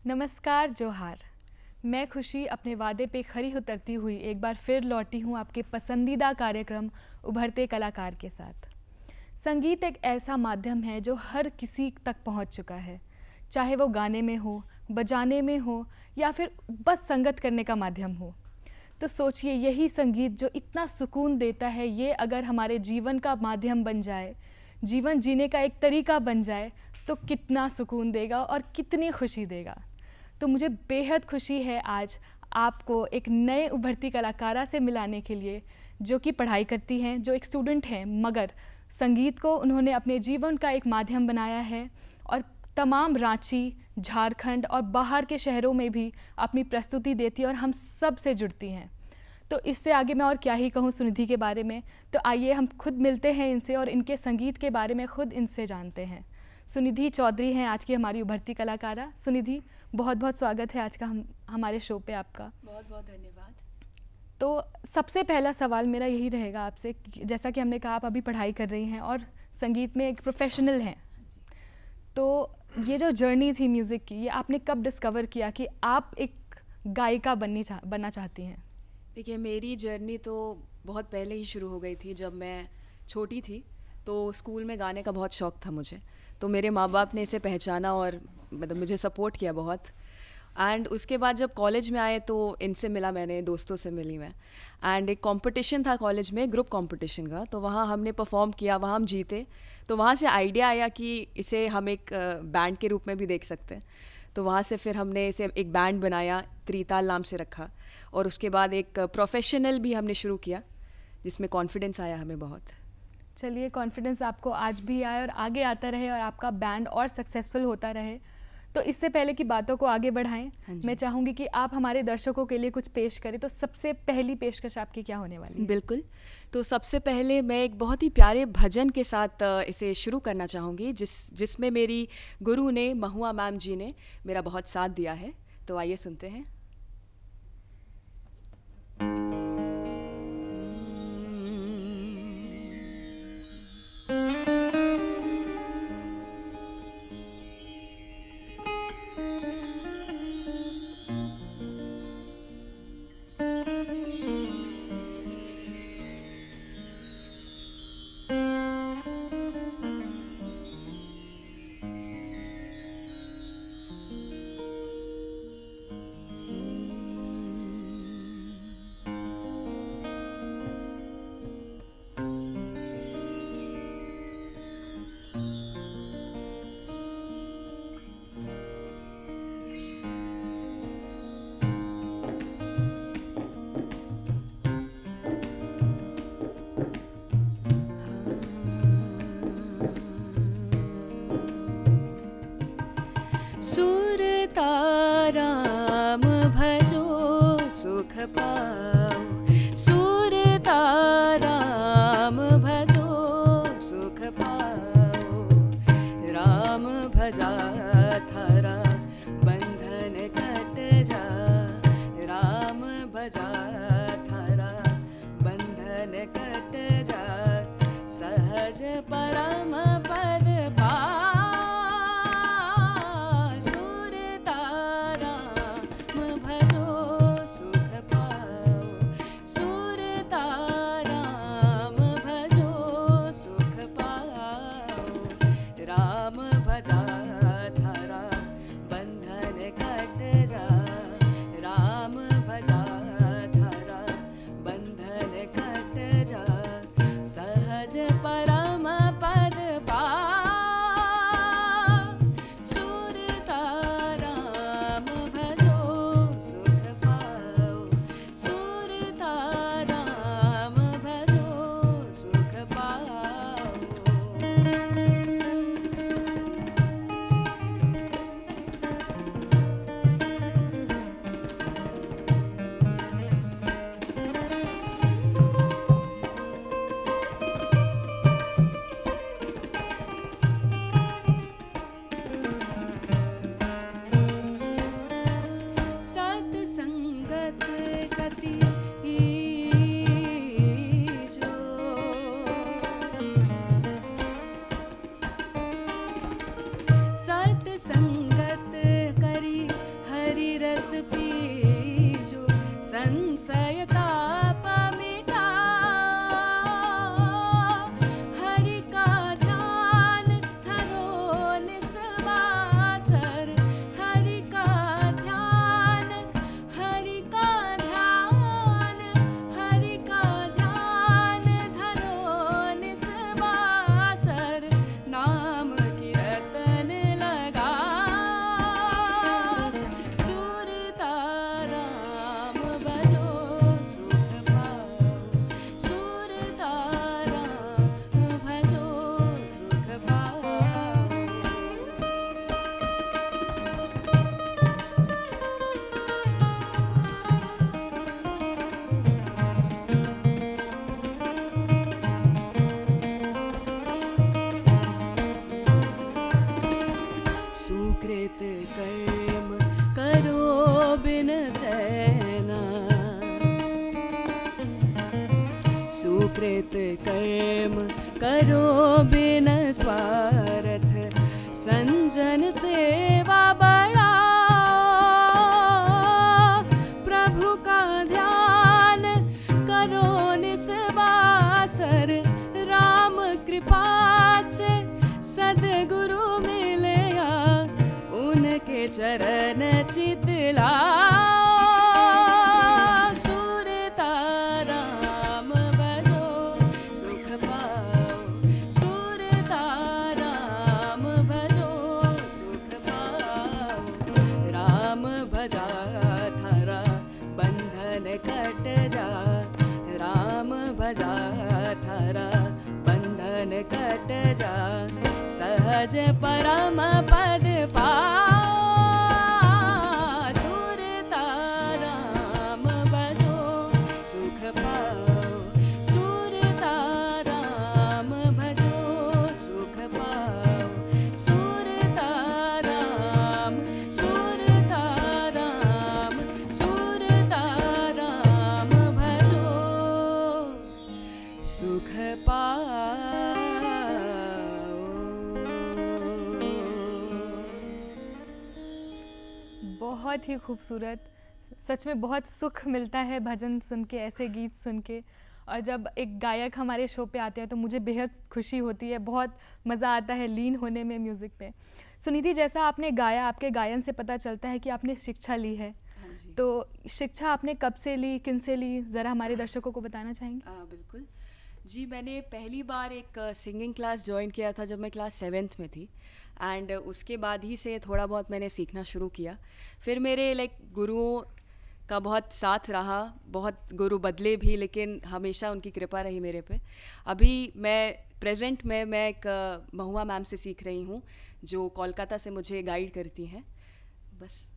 नमस्कार जोहार। मैं खुशी अपने वादे पे खरी उतरती हुई एक बार फिर लौटी हूँ आपके पसंदीदा कार्यक्रम उभरते कलाकार के साथ। संगीत एक ऐसा माध्यम है जो हर किसी तक पहुँच चुका है, चाहे वो गाने में हो, बजाने में हो या फिर बस संगत करने का माध्यम हो। तो सोचिए, यही संगीत जो इतना सुकून देता है, ये अगर हमारे जीवन का माध्यम बन जाए, जीवन जीने का एक तरीका बन जाए, तो कितना सुकून देगा और कितनी खुशी देगा। तो मुझे बेहद खुशी है आज आपको एक नए उभरती कलाकारा से मिलाने के लिए, जो कि पढ़ाई करती हैं, जो एक स्टूडेंट हैं, मगर संगीत को उन्होंने अपने जीवन का एक माध्यम बनाया है और तमाम रांची, झारखंड और बाहर के शहरों में भी अपनी प्रस्तुति देती है और हम सब से जुड़ती हैं। तो इससे आगे मैं और क्या ही कहूँ सुनिधि के बारे में। तो आइए हम खुद मिलते हैं इनसे और इनके संगीत के बारे में खुद इनसे जानते हैं। सुनिधि चौधरी हैं आज की हमारी उभरती कलाकारा। सुनिधि, बहुत बहुत स्वागत है आज का हमारे शो पे आपका। बहुत बहुत धन्यवाद। तो सबसे पहला सवाल मेरा यही रहेगा आपसे, जैसा कि हमने कहा आप अभी पढ़ाई कर रही हैं और संगीत में एक प्रोफेशनल हैं, तो ये जो जर्नी थी म्यूज़िक की, ये आपने कब डिस्कवर किया कि आप एक गायिका बनना चाहती हैं? देखिए, मेरी जर्नी तो बहुत पहले ही शुरू हो गई थी। जब मैं छोटी थी तो स्कूल में गाने का बहुत शौक़ था मुझे, तो मेरे माँ बाप ने इसे पहचाना और मतलब मुझे सपोर्ट किया बहुत। एंड उसके बाद जब कॉलेज में आए तो इनसे मिला मैंने, दोस्तों से मिली मैं। एंड एक कंपटीशन था कॉलेज में, ग्रुप कंपटीशन का, तो वहाँ हमने परफॉर्म किया, वहाँ हम जीते। तो वहाँ से आइडिया आया कि इसे हम एक बैंड के रूप में भी देख सकते हैं। तो वहाँ से फिर हमने इसे एक बैंड बनाया, त्रिताल नाम से रखा, और उसके बाद एक प्रोफेशनल भी हमने शुरू किया, जिसमें कॉन्फिडेंस आया हमें बहुत। चलिए, कॉन्फिडेंस आपको आज भी आए और आगे आता रहे और आपका बैंड और सक्सेसफुल होता रहे। तो इससे पहले की बातों को आगे बढ़ाएं, मैं चाहूँगी कि आप हमारे दर्शकों के लिए कुछ पेश करें। तो सबसे पहली पेशकश आपकी क्या होने वाली है? बिल्कुल। तो सबसे पहले मैं एक बहुत ही प्यारे भजन के साथ इसे शुरू करना चाहूँगी, जिसमें मेरी गुरु ने, महुआ मैम जी ने मेरा बहुत साथ दिया है। तो आइए सुनते हैं। सुरताराम भजो सुख पाओ, सुरताराम भजो सुख पाओ, राम भजा थारा बंधन कट जा, राम भजा थारा बंधन कट जा, सहज परम पद पा। सहज परम पद पा। सुकृत कर्म करो बिन स्वार्थ, संजन सेवा बढ़ाओ, प्रभु का ध्यान करो निस्वासर, राम कृपा से सद्गुरु मिलया, उनके चरण चितलाओ, सुरता राम भजो सुख पाओ, सुरता राम भजो सुख पाओ, राम भजा थारा बंधन कट जा, राम भजा थारा बंधन कट जा, सहज परम पद पाओ, सुरता राम भजो सुख पाओ, सुरता राम भजो सुख पाओ, सुरता राम, सुरता राम, सुरता राम भजो सुख बहुत ही खूबसूरत। सच में बहुत सुख मिलता है भजन सुन के, ऐसे गीत सुन के। और जब एक गायक हमारे शो पे आते हैं तो मुझे बेहद खुशी होती है, बहुत मज़ा आता है लीन होने में म्यूज़िक पे। सुनिधि, जैसा आपने गाया, आपके गायन से पता चलता है कि आपने शिक्षा ली है। हाँ जी। तो शिक्षा आपने कब से ली, किन से ली, ज़रा हमारे दर्शकों को बताना चाहेंगे? बिल्कुल जी। मैंने पहली बार एक सिंगिंग क्लास ज्वाइन किया था जब मैं क्लास 7th में थी, एंड उसके बाद ही से थोड़ा बहुत मैंने सीखना शुरू किया। फिर मेरे गुरुओं का बहुत साथ रहा, बहुत गुरु बदले भी, लेकिन हमेशा उनकी कृपा रही मेरे पे। अभी प्रेजेंट में मैं एक महुआ मैम से सीख रही हूँ, जो कोलकाता से मुझे गाइड करती हैं। बस।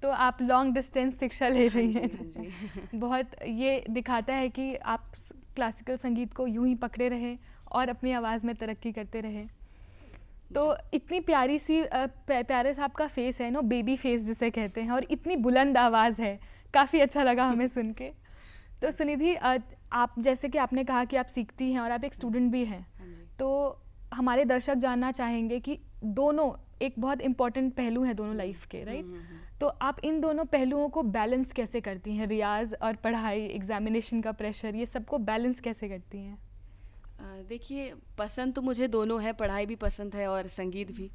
तो आप लॉन्ग डिस्टेंस शिक्षा ले रही हैं। हाँ जी। बहुत ये दिखाता है कि आप क्लासिकल संगीत को यूं ही पकड़े रहे और अपनी आवाज़ में तरक्की करते रहे। तो इतनी प्यारी सी प्यारे सा आपका फेस है, बेबी फेस जिसे कहते हैं, और इतनी बुलंद आवाज़ है, काफ़ी अच्छा लगा हमें सुन के। तो सुनिधि, आप जैसे कि आपने कहा कि आप सीखती हैं और आप एक स्टूडेंट भी हैं, तो हमारे दर्शक जानना चाहेंगे कि दोनों एक बहुत इम्पॉर्टेंट पहलू हैं दोनों लाइफ के, राइट? तो आप इन दोनों पहलुओं को बैलेंस कैसे करती हैं? रियाज और पढ़ाई, एग्जामिनेशन का प्रेशर, ये सबको बैलेंस कैसे करती हैं? देखिए, पसंद तो मुझे दोनों है, पढ़ाई भी पसंद है और संगीत भी।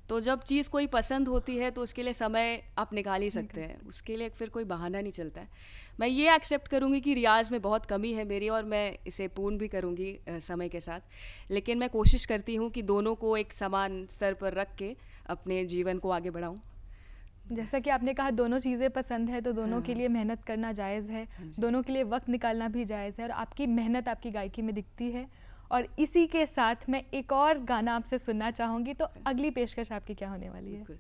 तो जब चीज़ कोई पसंद होती है तो उसके लिए समय आप निकाल ही सकते हैं, उसके लिए फिर कोई बहाना नहीं चलता है। मैं ये एक्सेप्ट करूँगी कि रियाज में बहुत कमी है मेरी, और मैं इसे पूर्ण भी करूँगी समय के साथ। लेकिन मैं कोशिश करती हूँ कि दोनों को एक समान स्तर पर रख के अपने जीवन को आगे बढ़ाऊँ। जैसा कि आपने कहा दोनों चीज़ें पसंद है, तो दोनों के लिए मेहनत करना जायज़ है, दोनों के लिए वक्त निकालना भी जायज़ है, और आपकी मेहनत आपकी गायकी में दिखती है। और इसी के साथ मैं एक और गाना आपसे सुनना चाहूँगी, तो अगली पेशकश आपकी क्या होने वाली है?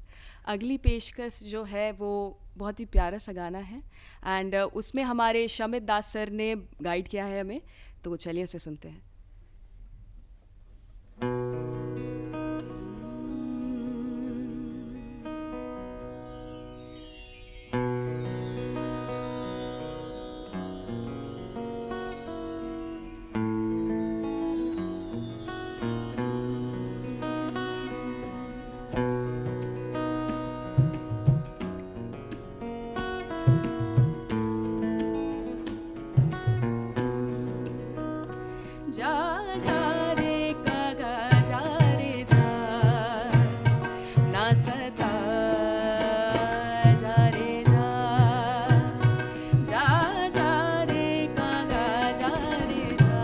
अगली पेशकश जो है वो बहुत ही प्यारा सा गाना है, एंड उसमें हमारे शमित दास सर ने गाइड किया है हमें, तो चलिए उसे सुनते हैं। जा जा रे कागा जा रे जा, ना सता जा रे जा, जा जा रे कागा जा रे जा,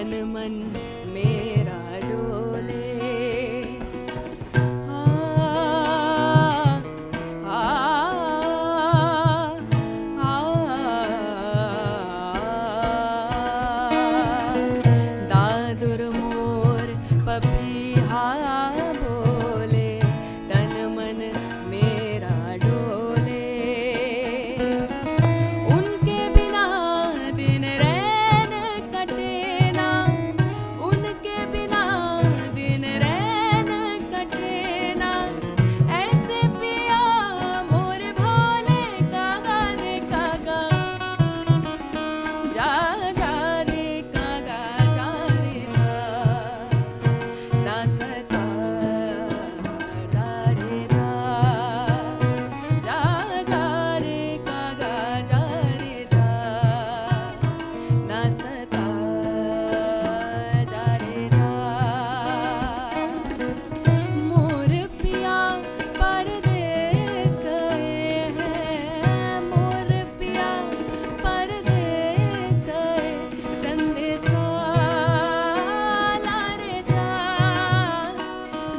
तन मन मेरा डोले। आ, आ, आ, दादुर मोर पपीहा बोले, तन मन मेरा डोले। उनके बिना दिन रैन कटे ना, उनके बिना दिन रैन कटे ना। ऐसे पिया मोर भोले कागा रे कागा, जा जा रे कागा जा रे जा, ना सता जा रे जा, जा जा रे कागा जा रे जा, ना सता जा रे जा। मोर पिया परदेस गए हैं, मोर पिया परदेस गए, संदेशा ला रे जा,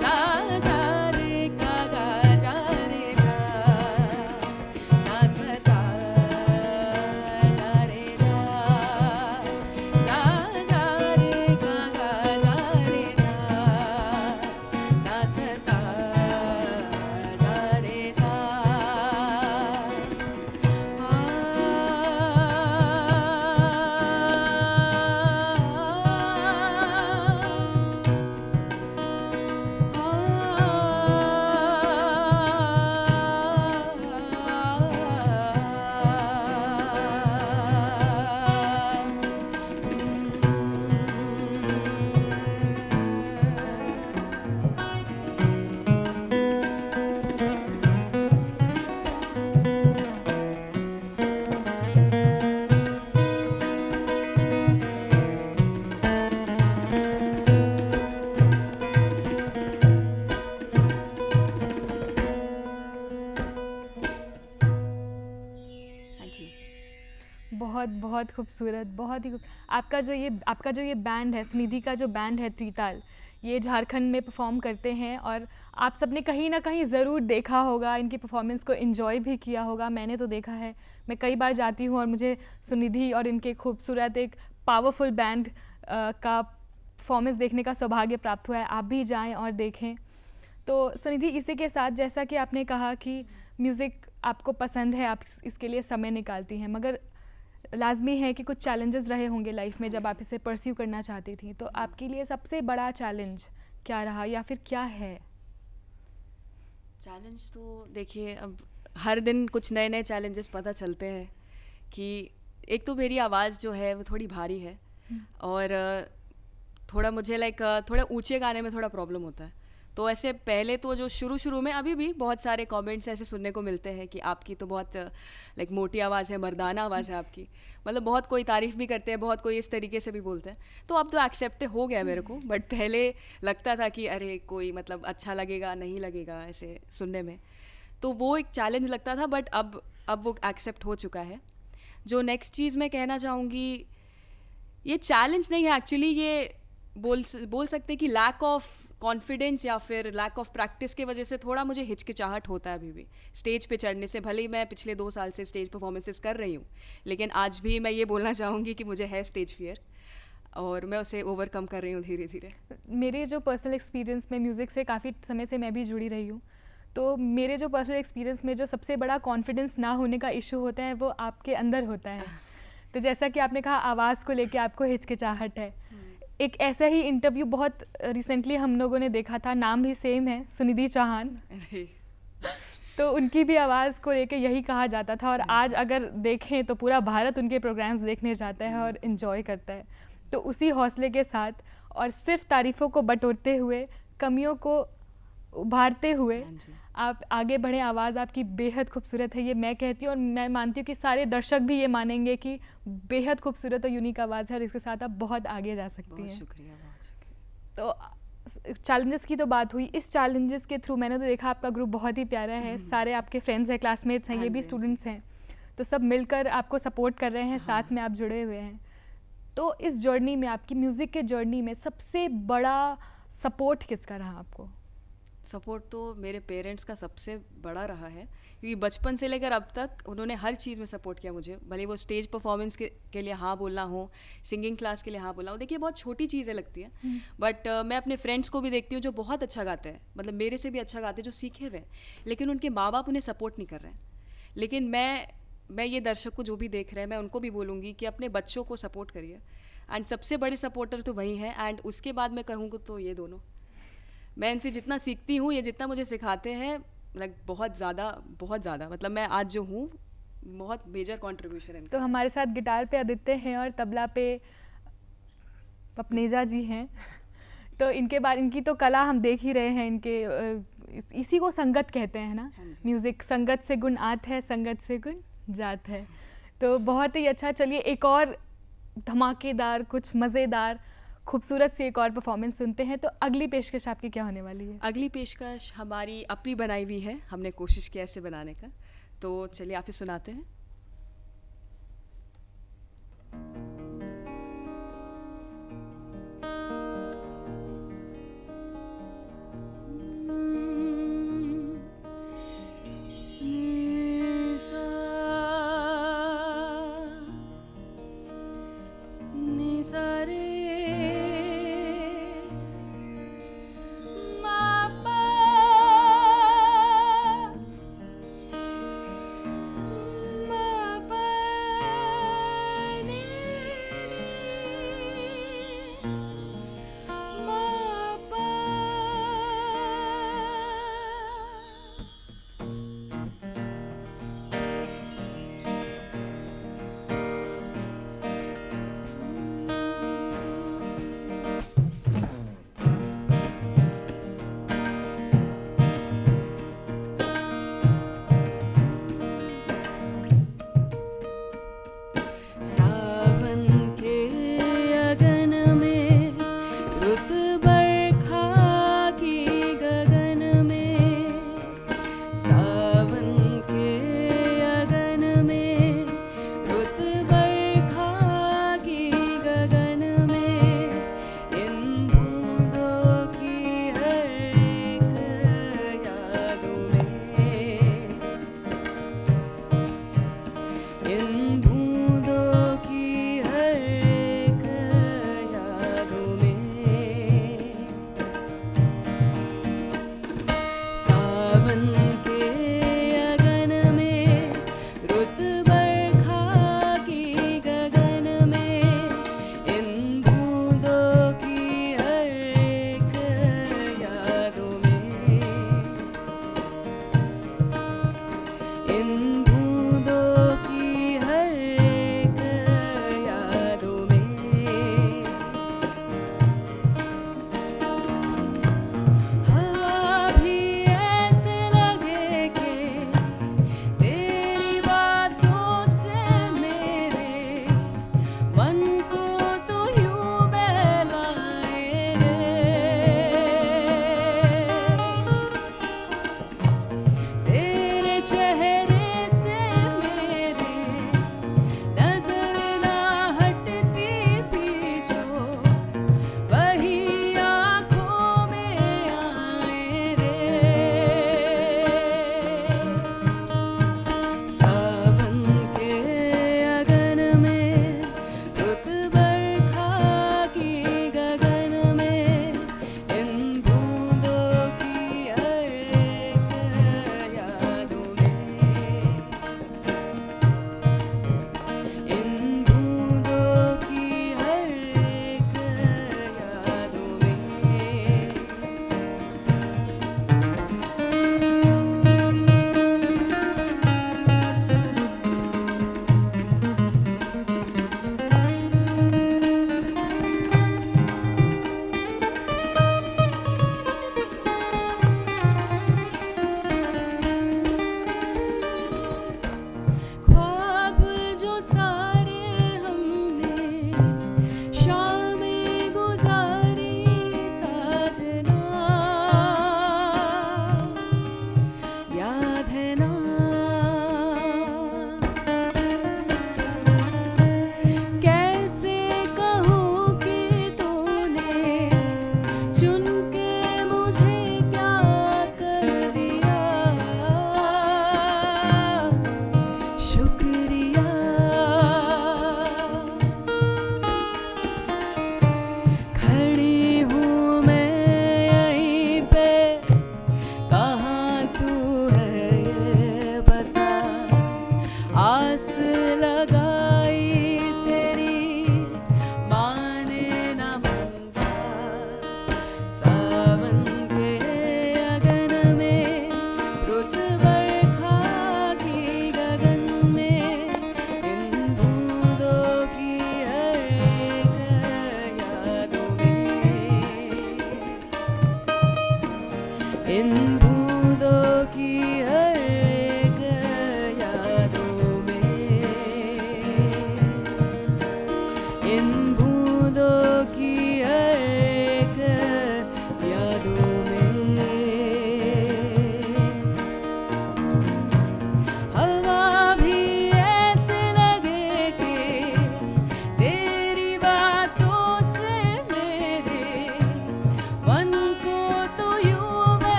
जा जा रे कागा जा रे जा, ना सता जा रे जा, जा जा रे कागा जा रे जा, ना सता जा रे जा। Thank you. बहुत बहुत खूबसूरत, बहुत ही आपका जो ये बैंड है, स्निधि का जो बैंड है त्रिताल, ये झारखंड में परफॉर्म करते हैं और आप सबने कहीं ना कहीं ज़रूर देखा होगा, इनकी परफॉर्मेंस को एंजॉय भी किया होगा। मैंने तो देखा है, मैं कई बार जाती हूँ और मुझे सुनिधि और इनके खूबसूरत एक पावरफुल बैंड का परफॉर्मेंस देखने का सौभाग्य प्राप्त हुआ है। आप भी जाएं और देखें। तो सुनिधि, इसी के साथ जैसा कि आपने कहा कि म्यूज़िक आपको पसंद है, आप इसके लिए समय निकालती हैं, मगर लाजमी है कि कुछ चैलेंजेस रहे होंगे लाइफ में जब आप इसे परस्यू करना चाहती थी। तो आपके लिए सबसे बड़ा चैलेंज क्या रहा या फिर क्या है? चैलेंज तो देखिए, अब हर दिन कुछ नए नए चैलेंजेस पता चलते हैं कि एक तो मेरी आवाज़ जो है वो थोड़ी भारी है और थोड़ा मुझे थोड़ा ऊंचे गाने में थोड़ा प्रॉब्लम होता है। तो ऐसे पहले तो जो शुरू में अभी भी बहुत सारे कमेंट्स ऐसे सुनने को मिलते हैं कि आपकी तो बहुत मोटी आवाज़ है, मर्दाना आवाज़ है आपकी, मतलब बहुत कोई तारीफ़ भी करते हैं, बहुत कोई इस तरीके से भी बोलते हैं। तो अब तो एक्सेप्ट हो गया मेरे को, बट पहले लगता था कि अरे कोई मतलब अच्छा लगेगा नहीं लगेगा ऐसे सुनने में, तो वो एक चैलेंज लगता था। बट अब वो एक्सेप्ट हो चुका है। जो नेक्स्ट चीज़ मैं कहना चाहूँगी, ये चैलेंज नहीं है एक्चुअली, ये बोल सकते हैं कि लैक ऑफ कॉन्फिडेंस या फिर लैक ऑफ प्रैक्टिस की वजह से थोड़ा मुझे हिचकिचाहट होता है अभी भी स्टेज पे चढ़ने से। भले ही मैं पिछले 2 साल से स्टेज परफॉर्मेंसेस कर रही हूँ, लेकिन आज भी मैं ये बोलना चाहूँगी कि मुझे है स्टेज फियर और मैं उसे ओवरकम कर रही हूँ धीरे धीरे। मेरे जो पर्सनल एक्सपीरियंस में म्यूज़िक से काफ़ी समय से मैं भी जुड़ी रही हूँ, तो मेरे जो पर्सनल एक्सपीरियंस में जो सबसे बड़ा कॉन्फिडेंस ना होने का इशू होता है वो आपके अंदर होता है। तो जैसा कि आपने कहा आवाज़ को लेके आपको हिचकिचाहट है, एक ऐसा ही इंटरव्यू बहुत रिसेंटली हम लोगों ने देखा था, नाम भी सेम है, सुनिधि चौहान। तो उनकी भी आवाज़ को लेके यही कहा जाता था और आज अगर देखें तो पूरा भारत उनके प्रोग्राम्स देखने जाता है और इन्जॉय करता है। तो उसी हौसले के साथ और सिर्फ तारीफ़ों को बटोरते हुए, कमियों को उभारते हुए आप आगे बढ़े। आवाज़ आपकी बेहद खूबसूरत है, ये मैं कहती हूँ और मैं मानती हूँ कि सारे दर्शक भी ये मानेंगे कि बेहद खूबसूरत और यूनिक आवाज़ है और इसके साथ आप बहुत आगे जा सकती हैं। शुक्रिया, बहुत शुक्रिया। तो चैलेंजेस की तो बात हुई, इस चैलेंजेस के थ्रू मैंने तो देखा आपका ग्रुप बहुत ही प्यारा है, सारे आपके फ्रेंड्स हैं, क्लासमेट्स हैं, ये भी स्टूडेंट्स हैं, तो सब मिलकर आपको सपोर्ट कर रहे हैं, साथ में आप जुड़े हुए हैं। तो इस जर्नी में, आपकी म्यूज़िक के जर्नी में सबसे बड़ा सपोर्ट किसका रहा आपको? सपोर्ट तो मेरे पेरेंट्स का सबसे बड़ा रहा है, क्योंकि बचपन से लेकर अब तक उन्होंने हर चीज़ में सपोर्ट किया मुझे, भले वो स्टेज परफॉर्मेंस के लिए हाँ बोलना हो, सिंगिंग क्लास के लिए हाँ बोलना हो। देखिए बहुत छोटी चीज़ें लगती हैं, बट मैं अपने फ्रेंड्स को भी देखती हूँ जो बहुत अच्छा गाते हैं, मतलब मेरे से भी अच्छा गाते हैं, जो सीखे हुए हैं, लेकिन उनके माँ बाप उन्हें सपोर्ट नहीं कर रहे हैं। लेकिन मैं ये दर्शक को जो भी देख रहे हैं, मैं उनको भी बोलूँगी कि अपने बच्चों को सपोर्ट करिए, एंड सबसे बड़े सपोर्टर तो वही हैं। एंड उसके बाद मैं कहूँगा तो ये दोनों, मैं इनसे जितना सीखती हूँ, ये जितना मुझे सिखाते हैं, लाइक बहुत ज़्यादा, मतलब मैं आज जो हूँ, बहुत मेजर कंट्रीब्यूशन है तो इनका। हमारे साथ गिटार पे आदित्य हैं और तबला पे पपनेजा जी हैं। तो इनकी तो कला हम देख ही रहे हैं। इसी को संगत कहते हैं ना, हाँ जी। म्यूज़िक संगत से गुण आत है, संगत से गुण जात है। तो बहुत ही अच्छा। चलिए एक और धमाकेदार, कुछ मज़ेदार, खूबसूरत सी एक और परफॉर्मेंस सुनते हैं। तो अगली पेशकश आपकी क्या होने वाली है? अगली पेशकश हमारी अपनी बनाई हुई है, हमने कोशिश किया इसे बनाने का, तो चलिए आप ही सुनाते हैं।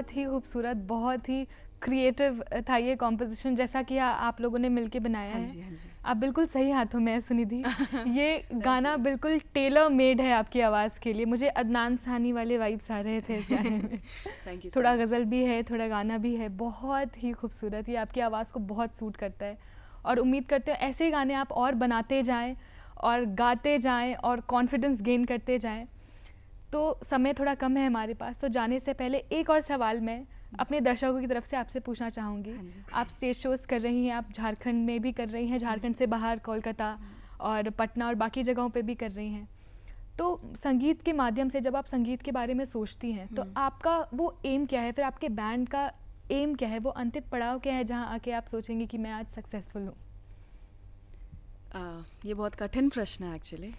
बहुत ही खूबसूरत, बहुत ही क्रिएटिव था ये कॉम्पोजिशन, जैसा कि आप लोगों ने मिलके बनाया हाँ है। जी, हाँ जी। आप बिल्कुल सही हाथों में है सुनिधि। ये गाना बिल्कुल टेलर मेड है आपकी आवाज़ के लिए। मुझे अदनान सानी वाले वाइब्स आ रहे थे इस गाने में। थैंक यू सो थोड़ा मच। गज़ल भी है, थोड़ा गाना भी है, बहुत ही खूबसूरत। ये आपकी आवाज़ को बहुत सूट करता है और उम्मीद करते हैं ऐसे ही गाने आप और बनाते जाएं और गाते जाएं और कॉन्फिडेंस गेन करते जाएं। तो समय थोड़ा कम है हमारे पास, तो जाने से पहले एक और सवाल मैं अपने दर्शकों की तरफ से आपसे पूछना चाहूँगी। हाँ जी। आप स्टेज शोज़ कर रही हैं, आप झारखंड में भी कर रही हैं, झारखंड से बाहर कोलकाता और पटना और बाकी जगहों पे भी कर रही हैं। तो संगीत के माध्यम से जब आप संगीत के बारे में सोचती हैं तो आपका वो एम क्या है, फिर आपके बैंड का एम क्या है, वो अंतिम पड़ाव क्या है जहाँ आके आप सोचेंगे कि मैं आज सक्सेसफुल हूँ? ये बहुत कठिन प्रश्न है एक्चुअली,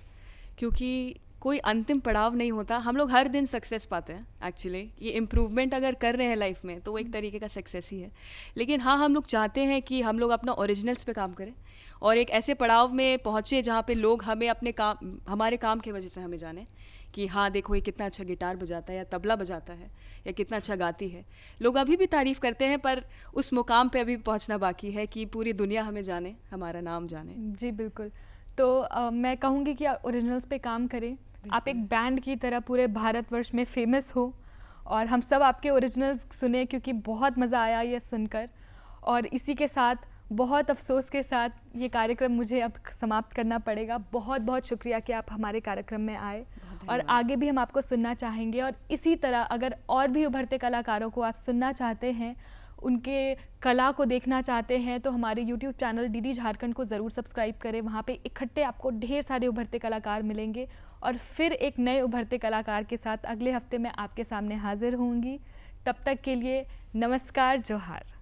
क्योंकि कोई अंतिम पड़ाव नहीं होता। हम लोग हर दिन सक्सेस पाते हैं एक्चुअली। ये इम्प्रूवमेंट अगर कर रहे हैं लाइफ में तो वो एक तरीके का सक्सेस ही है। लेकिन हाँ, हम लोग चाहते हैं कि हम लोग अपना ओरिजिनल्स पे काम करें और एक ऐसे पड़ाव में पहुँचे जहाँ पे लोग हमें अपने काम, हमारे काम की वजह से हमें जाने कि हाँ देखो ये कितना अच्छा गिटार बजाता है या तबला बजाता है या कितना अच्छा गाती है। लोग अभी भी तारीफ़ करते हैं, पर उस मुकाम पे अभी पहुँचना बाकी है कि पूरी दुनिया हमें जाने, हमारा नाम जाने। जी बिल्कुल। तो मैं कहूँगी कि आप ओरिजिनल्स पे काम करें, आप एक बैंड की तरह पूरे भारतवर्ष में फेमस हो और हम सब आपके ओरिजिनल्स सुने, क्योंकि बहुत मज़ा आया ये सुनकर। और इसी के साथ बहुत अफसोस के साथ ये कार्यक्रम मुझे अब समाप्त करना पड़ेगा। बहुत बहुत शुक्रिया कि आप हमारे कार्यक्रम में आए और आगे भी हम आपको सुनना चाहेंगे। और इसी तरह अगर और भी उभरते कलाकारों को आप सुनना चाहते हैं, उनके कला को देखना चाहते हैं, तो हमारे YouTube चैनल डीडी झारखंड को ज़रूर सब्सक्राइब करें। वहाँ पे इकट्ठे आपको ढेर सारे उभरते कलाकार मिलेंगे और फिर एक नए उभरते कलाकार के साथ अगले हफ्ते मैं आपके सामने हाजिर होंगी। तब तक के लिए नमस्कार, जोहार।